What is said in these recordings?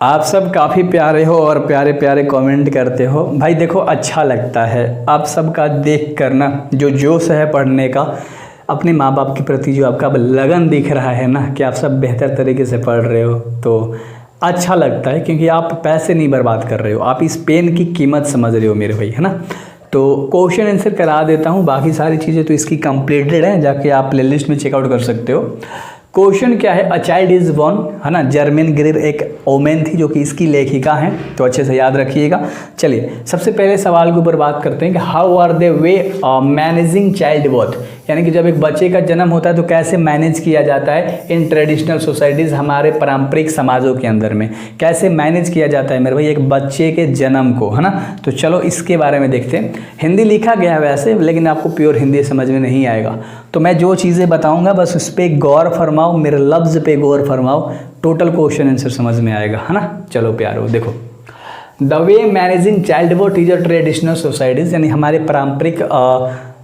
आप सब काफ़ी प्यारे हो और प्यारे प्यारे कमेंट करते हो भाई। देखो अच्छा लगता है आप सबका देख कर ना, जो जोश है पढ़ने का, अपने माँ बाप के प्रति जो आपका लगन दिख रहा है ना कि आप सब बेहतर तरीके से पढ़ रहे हो, तो अच्छा लगता है क्योंकि आप पैसे नहीं बर्बाद कर रहे हो, आप इस पेन की कीमत समझ रहे हो मेरे भाई, है ना। तो क्वेश्चन आंसर करा देता हूँ, बाकी सारी चीज़ें तो इसकी कंप्लीटेड है, जाके आप प्ले लिस्ट में चेकआउट कर सकते हो। क्वेश्चन क्या है, अ चाइल्ड इज बॉर्न, है ना। जर्मन ग्रीर एक ओमेन थी जो कि इसकी लेखिका हैं, तो अच्छे से याद रखिएगा। चलिए सबसे पहले सवाल के ऊपर बात करते हैं कि how are they way managing child birth, यानी कि जब एक बच्चे का जन्म होता है तो कैसे मैनेज किया जाता है इन ट्रेडिशनल सोसाइटीज़, हमारे पारंपरिक समाजों के अंदर में कैसे मैनेज किया जाता है मेरे भाई एक बच्चे के जन्म को, है ना। तो चलो इसके बारे में देखते हैं। हिंदी लिखा गया है वैसे, लेकिन आपको प्योर हिंदी समझ में नहीं आएगा, तो मैं जो चीज़ें बताऊंगा बस उस पर गौर फरमाओ, मेरे लफ्ज़ पे गौर फरमाओ, टोटल क्वेश्चन आंसर समझ में आएगा, है ना। चलो प्यारो देखो, the way managing child birth is a traditional societies, यानी हमारे पारंपरिक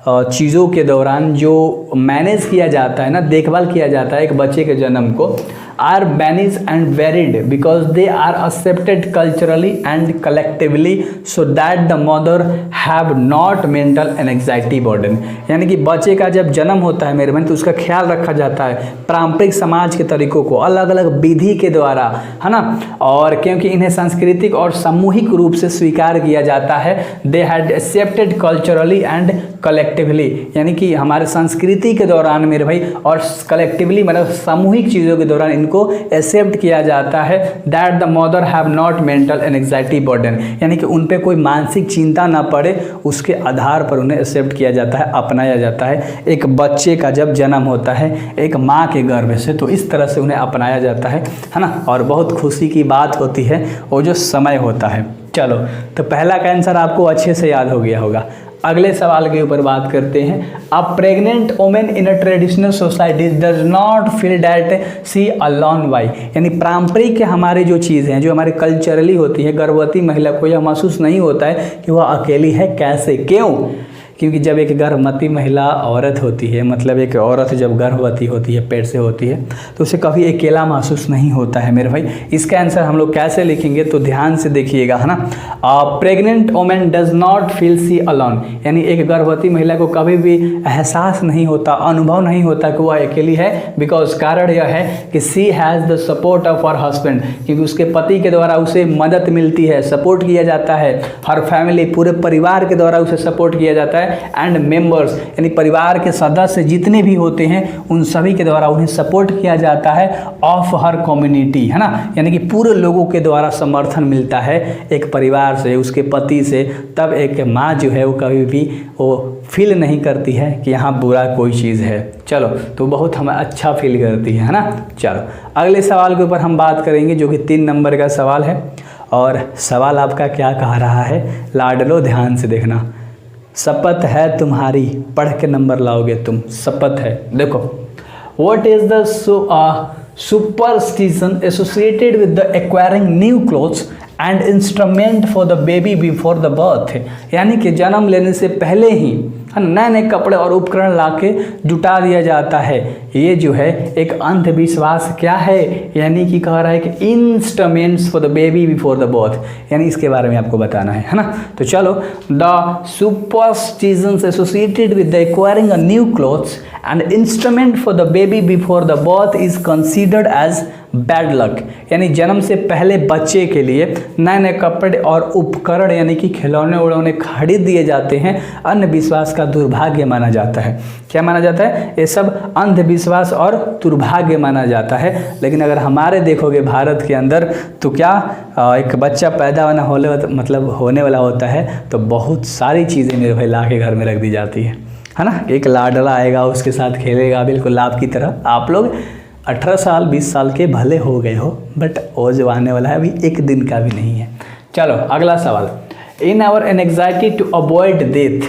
चीज़ों के दौरान जो मैनेज किया जाता है ना, देखभाल किया जाता है एक बच्चे के जन्म को, are managed and varied because they are accepted culturally and collectively so that the mother have not mental and anxiety burden, यानी कि बच्चे का जब जन्म होता है मेरे बहन तो उसका ख्याल रखा जाता है पारंपरिक समाज के तरीकों को अलग अलग विधि के द्वारा, है ना। और क्योंकि इन्हें सांस्कृतिक और सामूहिक रूप से स्वीकार किया जाता है, they had accepted culturally and collectively, यानी कि हमारे संस्कृति के दौरान मेरे भाई और कलेक्टिवली मतलब सामूहिक चीज़ों के दौरान इनको एक्सेप्ट किया जाता है, that the mother have not mental and anxiety burden, यानी कि उन पे कोई मानसिक चिंता ना पड़े, उसके आधार पर उन्हें एक्सेप्ट किया जाता है, अपनाया जाता है। एक बच्चे का जब जन्म होता है एक माँ के गर्भ से, तो इस तरह से उन्हें अपनाया जाता है ना, और बहुत खुशी की बात होती है वो जो समय होता है। चलो तो पहला का आंसर आपको अच्छे से याद हो गया होगा। अगले सवाल के ऊपर बात करते हैं। A pregnant women in a traditional society does not feel that she alone why, यानी पारंपरिक हमारे जो चीज़ें हैं जो हमारे कल्चरली होती है, गर्भवती महिला को यह महसूस नहीं होता है कि वह अकेली है। कैसे, क्यों? क्योंकि जब एक गर्भवती महिला औरत होती है, मतलब एक औरत जब गर्भवती होती है, पेट से होती है, तो उसे कभी अकेला महसूस नहीं होता है मेरे भाई। इसका आंसर हम लोग कैसे लिखेंगे तो ध्यान से देखिएगा, है ना। Pregnant women does not feel she alone, यानी एक गर्भवती महिला को कभी भी एहसास नहीं होता, अनुभव नहीं होता कि वह अकेली है, बिकॉज कारण यह है कि she has the support of her husband, क्योंकि उसके पति के द्वारा उसे मदद मिलती है, सपोर्ट किया जाता है, हर फैमिली पूरे परिवार के द्वारा उसे सपोर्ट किया जाता है, एंड मेंबर्स यानी परिवार के सदस्य जितने भी होते हैं उन सभी के द्वारा उन्हें सपोर्ट किया जाता है, ऑफ हर कम्युनिटी, है ना, यानी कि पूरे लोगों के द्वारा समर्थन मिलता है एक परिवार से, उसके पति से। तब एक माँ जो है वो कभी भी वो फील नहीं करती है कि यहाँ बुरा कोई चीज़ है। चलो तो बहुत हमें अच्छा फील करती है ना। चलो अगले सवाल के ऊपर हम बात करेंगे जो कि 3 नंबर का सवाल है, और सवाल आपका क्या कह रहा है, लाडलो ध्यान से देखना। शपथ है तुम्हारी, पढ़ के नंबर लाओगे तुम, शपथ है। देखो, what is the superstition associated with the acquiring new clothes and instrument for the baby before the birth, यानी कि जन्म लेने से पहले ही नए नए कपड़े और उपकरण लाके जुटा दिया जाता है। ये जो है एक अंधविश्वास क्या है, यानी कि कह रहा है कि instruments for the baby before the birth, यानी इसके बारे में आपको बताना है ना। तो चलो, the superstitions associated with the acquiring a new clothes and instrument for the baby before the birth is considered as bad luck, यानी जन्म से पहले बच्चे के लिए नए नए कपड़े और उपकरण यानी कि खिलौने उड़ौने खरीद दिए जाते हैं, अंधविश्वास का दुर्भाग्य माना जाता है। क्या माना जाता है? ये सब अंधविश्वास और दुर्भाग्य माना जाता है। लेकिन अगर हमारे देखोगे भारत के अंदर तो क्या एक बच्चा पैदा होने वाला होता है तो बहुत सारी चीज़ें मेरे भाई ला के घर में रख दी जाती है ना। एक लाडला आएगा, उसके साथ खेलेगा, बिल्कुल आपकी तरह। आप लोग 18 साल 20 साल के भले हो गए हो, बट वो जो आने वाला है अभी एक दिन का भी नहीं है। चलो अगला सवाल। In our anxiety to avoid death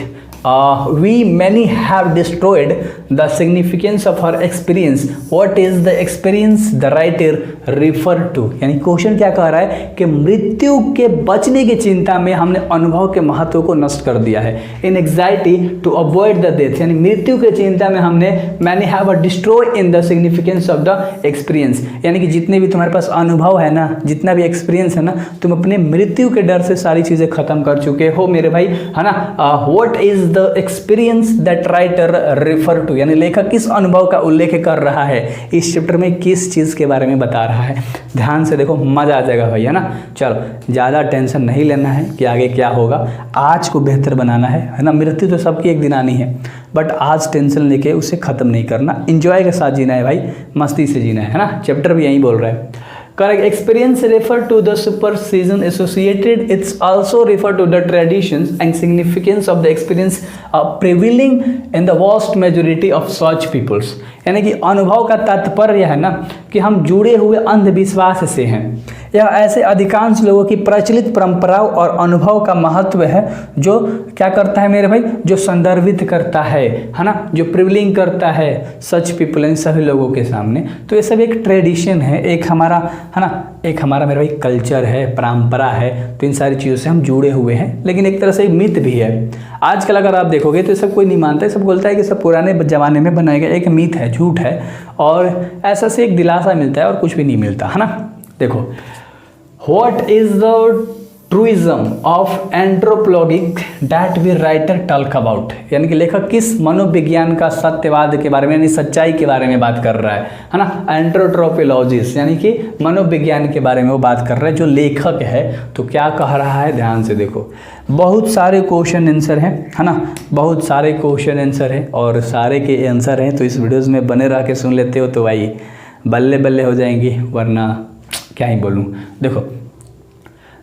we many have destroyed the significance of her experience, what is the experience the writer refer to. यानी क्वेश्चन क्या कह रहा है कि मृत्यु के बचने की चिंता में हमने अनुभव के महत्व को नष्ट कर दिया है। In anxiety to avoid the death, यानी मृत्यु की चिंता में हमने many have destroy in the significance of the experience, यानी कि जितने भी तुम्हारे पास अनुभव है ना, जितना भी एक्सपीरियंस है ना, तुम अपने मृत्यु के डर से सारी चीज़ें खत्म कर चुके हो मेरे भाई, है ना। What is the experience that writer refer to, यानी लेखक किस अनुभव का उल्लेख कर रहा है, इस चैप्टर में किस चीज़ के बारे में बता रहा है। ध्यान से देखो, मजा आ जाएगा भाई, है ना। चलो ज़्यादा टेंशन नहीं लेना है कि आगे क्या होगा, आज को बेहतर बनाना है ना। मृत्यु तो सबकी एक दिन आनी है, बट आज टेंशन लेके उसे ख़त्म नहीं करना, इंजॉय के साथ जीना है भाई, मस्ती से जीना है ना। चैप्टर भी यही बोल रहा है। Correct. Experience refer to the superstition associated. It's also refer to the traditions and significance of the experience prevailing in the vast majority of such peoples. यानी कि अनुभव का तात्पर्य है ना कि हम जुड़े हुए अंधविश्वास से हैं। यह ऐसे अधिकांश लोगों की प्रचलित परंपराओं और अनुभव का महत्व है जो क्या करता है मेरे भाई, जो संदर्भित करता है ना, जो प्रिविलिंग करता है सच पीपल, इन सभी लोगों के सामने। तो ये सब एक ट्रेडिशन है, एक हमारा है ना, एक हमारा मेरे भाई कल्चर है, परंपरा है। तो इन सारी चीज़ों से हम जुड़े हुए हैं, लेकिन एक तरह से एक मिथ भी है। आजकल अगर आप देखोगे तो सब कोई नहीं मानता है, सब बोलता है कि सब पुराने ज़माने में बनाया गया एक मिथ है, झूठ है, और ऐसा से एक दिलासा मिलता है और कुछ भी नहीं मिलता, है ना। देखो, what is the truism of anthropologic that we writer talk about, यानी कि लेखक किस मनोविज्ञान का सत्यवाद के बारे में, यानी सच्चाई के बारे में बात कर रहा है ना। एंथ्रोपोलॉजिस्ट यानी कि मनोविज्ञान के बारे में वो बात कर रहा है जो लेखक है। तो क्या कह रहा है, ध्यान से देखो। बहुत सारे क्वेश्चन आंसर हैं, है ना, बहुत सारे क्वेश्चन आंसर हैं और सारे के आंसर हैं। तो इस वीडियोज़ में बने रह के सुन लेते हो तो भाई बल्ले बल्ले हो जाएंगी, वरना क्या ही बोलूँ। देखो,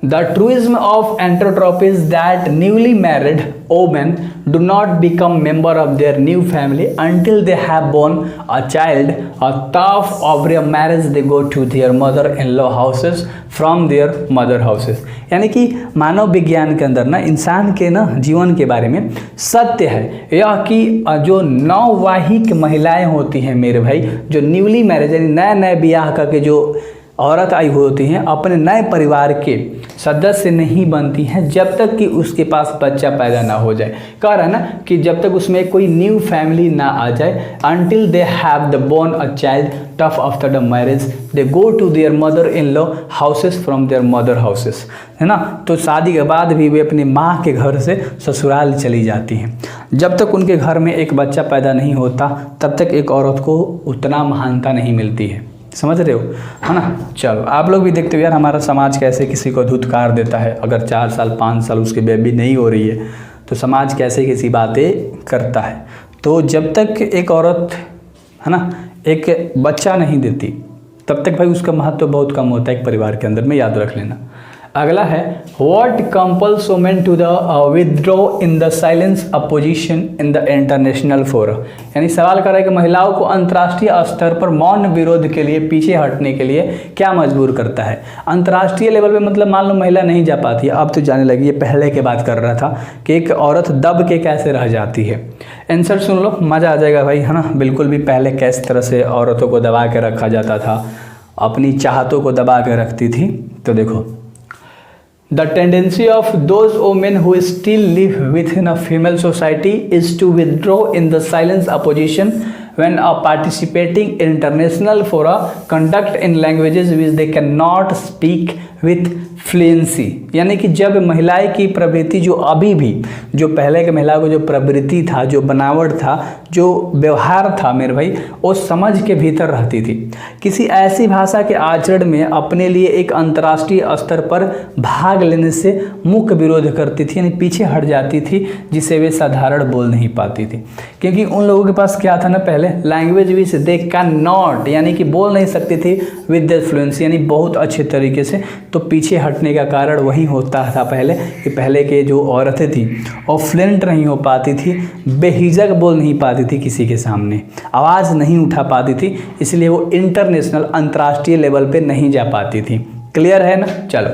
The truism of entrotrope is that newly married women do not become member of their new family until they have born a child. After a marriage they go to their mother-in-law houses from their mother houses. यानी कि मानव विज्ञान के अंदर ना इंसान के ना जीवन के बारे में सत्य है यह कि जो नवविवाहित महिलाएं होती हैं मेरे भाई, जो न्यूली मैरिज यानी नया नया ब्याह करके जो औरत आई होती हैं, अपने नए परिवार के सदस्य नहीं बनती हैं जब तक कि उसके पास बच्चा पैदा ना हो जाए। कह रहा है ना कि जब तक उसमें कोई न्यू फैमिली ना आ जाए, until they have the born a child, tough after the marriage they go to their mother-in-law houses from their mother houses, है ना। तो शादी के बाद भी वे अपनी माँ के घर से ससुराल चली जाती हैं। जब तक उनके घर में एक बच्चा पैदा नहीं होता तब तक एक औरत को उतना महानता नहीं मिलती है, समझ रहे हो, है ना। चलो, आप लोग भी देखते हो यार हमारा समाज कैसे किसी को धुतकार देता है। अगर 4 साल 5 साल उसकी बेबी नहीं हो रही है तो समाज कैसे किसी बातें करता है। तो जब तक एक औरत है ना एक बच्चा नहीं देती तब तक भाई उसका महत्व बहुत कम होता है एक परिवार के अंदर में, याद रख लेना। अगला है what compels women to the withdraw in the silence opposition in the international forum, यानी सवाल कर रहा है कि महिलाओं को अंतर्राष्ट्रीय स्तर पर मौन विरोध के लिए, पीछे हटने के लिए क्या मजबूर करता है। अंतर्राष्ट्रीय लेवल पे मतलब मान लो महिला नहीं जा पाती है, अब तो जाने लगी है, पहले के बात कर रहा था कि एक औरत दब के कैसे रह जाती है। आंसर सुन लो, मज़ा आ जाएगा भाई, है ना। बिल्कुल भी पहले किस तरह से औरतों को दबा के रखा जाता था, अपनी चाहतों को दबा के रखती थी। तो देखो, The tendency of those women who still live within a female society is to withdraw in the silence opposition when participating in international fora conduct in languages which they cannot speak with fluency, यानी कि जब महिलाएं की प्रवृत्ति जो अभी भी, जो पहले के महिलाओं को जो प्रवृत्ति था, जो बनावट था, जो व्यवहार था मेरे भाई, वो समझ के भीतर रहती थी। किसी ऐसी भाषा के आचरण में अपने लिए एक अंतर्राष्ट्रीय स्तर पर भाग लेने से मुख्य विरोध करती थी, यानी पीछे हट जाती थी, जिसे वे साधारण बोल नहीं पाती थी। क्योंकि उन लोगों के पास क्या था ना, पहले language which they can not, यानी कि बोल नहीं सकती थी विद द फ्लुएंसी, यानी बहुत अच्छे तरीके से। तो पीछे हटने का कारण वही होता था पहले कि पहले के जो औरतें थी और फ्लुएंट नहीं हो पाती थी, बेहिजक बोल नहीं पाती थी, किसी के सामने आवाज़ नहीं उठा पाती थी, इसलिए वो इंटरनेशनल अंतर्राष्ट्रीय लेवल पे नहीं जा पाती थी। क्लियर है ना। चलो,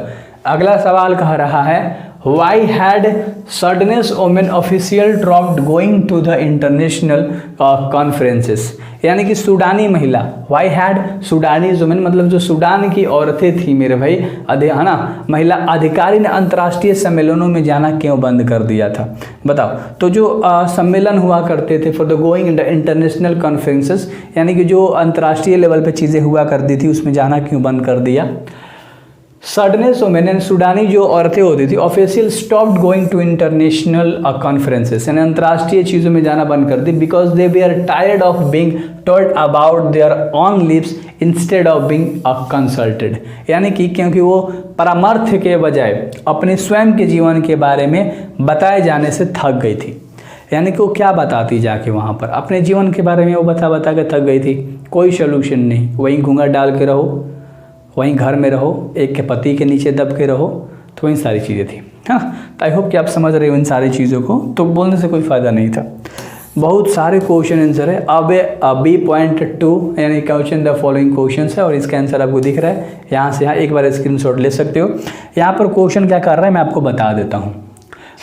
अगला सवाल कह रहा है why had Sudanese women official dropped going to the international conferences, यानी कि सूडानी महिला, वाई हैड सूडानीज वुमेन मतलब जो सूडान की औरतें थी मेरे भाई, है ना, महिला अधिकारी ने अंतर्राष्ट्रीय सम्मेलनों में जाना क्यों बंद कर दिया था, बताओ। तो जो सम्मेलन हुआ करते थे for the going in the international conferences, यानी कि जो अंतर्राष्ट्रीय लेवल पे चीज़ें हुआ करती थी उसमें जाना क्यों बंद कर दिया। सडनेस वुमेन सूडानी जो औरतें होती थी official stopped going to international conferences, यानी अंतर्राष्ट्रीय चीज़ों में जाना बंद कर दी, because they were are tired of being told about their own lips instead of being consulted, यानी कि क्योंकि वो परामर्श के बजाय अपने स्वयं के जीवन के बारे में बताए जाने से थक गई थी। यानी कि वो क्या बताती जाके वहाँ पर, अपने जीवन के बारे में वो बता बता के थक गई थी, कोई सोल्यूशन नहीं, वहीं घूंघट डाल के रहो, वहीं घर में रहो, एक के पति के नीचे दब के रहो, तो वही सारी चीज़ें थी। हाँ, तो आई होप कि आप समझ रहे हो इन सारी चीज़ों को, तो बोलने से कोई फ़ायदा नहीं था। बहुत सारे क्वेश्चन आंसर है। अब B.2 यानी क्वेश्चन द फॉलोइंग क्वेश्चन है और इसका आंसर आपको दिख रहा है, यहाँ से यहाँ एक बार स्क्रीनशॉट ले सकते हो। यहाँ पर क्वेश्चन क्या कर रहा है मैं आपको बता देता हूँ।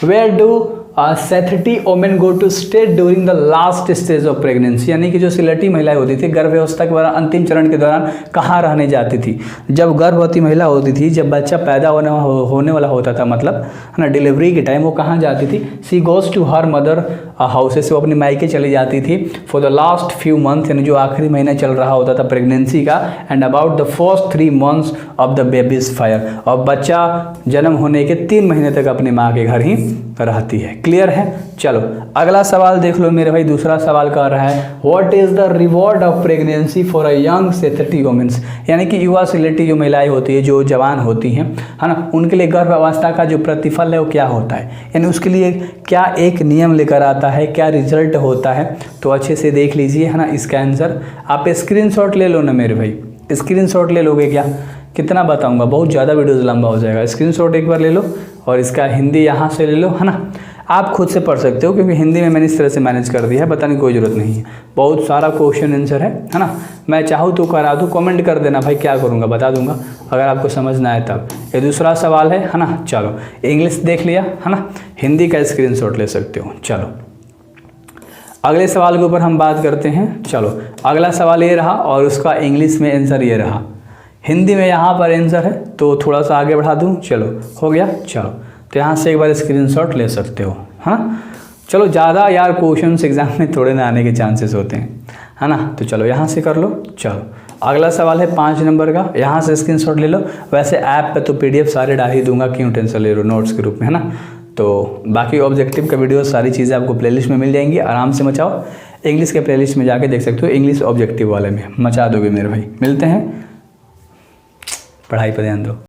वेयर डू सेथेटी women go to stay during the last stage of pregnancy, यानी कि जो सिलेटी महिलाएं होती थी गर्भावस्था के दौरान अंतिम चरण के दौरान कहाँ रहने जाती थी। जब गर्भवती महिला होती थी, जब बच्चा पैदा होने वाला होता था, मतलब है ना, डिलीवरी के टाइम वो कहाँ जाती थी, she goes to her mother houses, वो अपनी मायके चली जाती थी for the last few month, यानी जो आखिरी महीना चल रहा होता था प्रेगनेंसी का, and about the first 3 months of the babies fire, और बच्चा जन्म होने के 3 महीने तक अपनी माँ के घर ही रहती है। क्लियर है। चलो अगला सवाल देख लो मेरे भाई। दूसरा सवाल कर रहा है what is the reward of pregnancy for a young सेथेटी वुमेन्स, यानी कि युवा सिलेटी जो महिलाएं होती है, जो जवान होती हैं, है ना, उनके लिए गर्भावस्था का जो प्रतिफल है वो क्या होता है, यानी उसके लिए क्या एक नियम लेकर आता है, क्या रिजल्ट होता है। तो अच्छे से देख लीजिए, है ना, इसका आंसर आप स्क्रीनशॉट ले लो ना मेरे भाई, स्क्रीनशॉट ले लोगे क्या, कितना बताऊंगा, बहुत ज़्यादा वीडियोस लंबा हो जाएगा। स्क्रीनशॉट एक बार ले लो और इसका हिंदी यहाँ से ले लो, है ना, आप खुद से पढ़ सकते हो क्योंकि हिंदी में मैंने इस तरह से मैनेज कर दिया है, बताने की कोई ज़रूरत नहीं है। बहुत सारा क्वेश्चन आंसर है ना, मैं चाहूँ तो करा दूँ, कमेंट कर देना भाई, क्या करूँगा बता दूँगा अगर आपको समझ ना आए तब। ये दूसरा सवाल है ना। चलो इंग्लिश देख लिया है ना, हिंदी का स्क्रीनशॉट ले सकते हो। चलो अगले सवाल के ऊपर हम बात करते हैं। चलो अगला सवाल ये रहा और उसका इंग्लिश में आंसर ये रहा, हिंदी में यहाँ पर आंसर है, तो थोड़ा सा आगे बढ़ा दूँ। चलो हो गया। चलो तो यहाँ से एक बार स्क्रीनशॉट ले सकते हो, हाँ। चलो ज़्यादा यार क्वेश्चंस एग्जाम में थोड़े ना आने के चांसेस होते हैं, है ना, तो चलो यहाँ से कर लो। चलो अगला सवाल है 5 नंबर का, यहाँ से स्क्रीनशॉट ले लो। वैसे ऐप पे तो PDF सारे डाल ही दूंगा, क्यों टेंशन ले रहे हो, नोट्स के रूप में, है ना। तो बाकी ऑब्जेक्टिव का वीडियो सारी चीज़ें आपको प्लेलिस्ट में मिल जाएंगी, आराम से मचाओ। इंग्लिश के प्लेलिस्ट में जाके देख सकते हो, इंग्लिश ऑब्जेक्टिव वाले में मचा दोगे मेरे भाई। मिलते हैं, पढ़ाई पर ध्यान दो।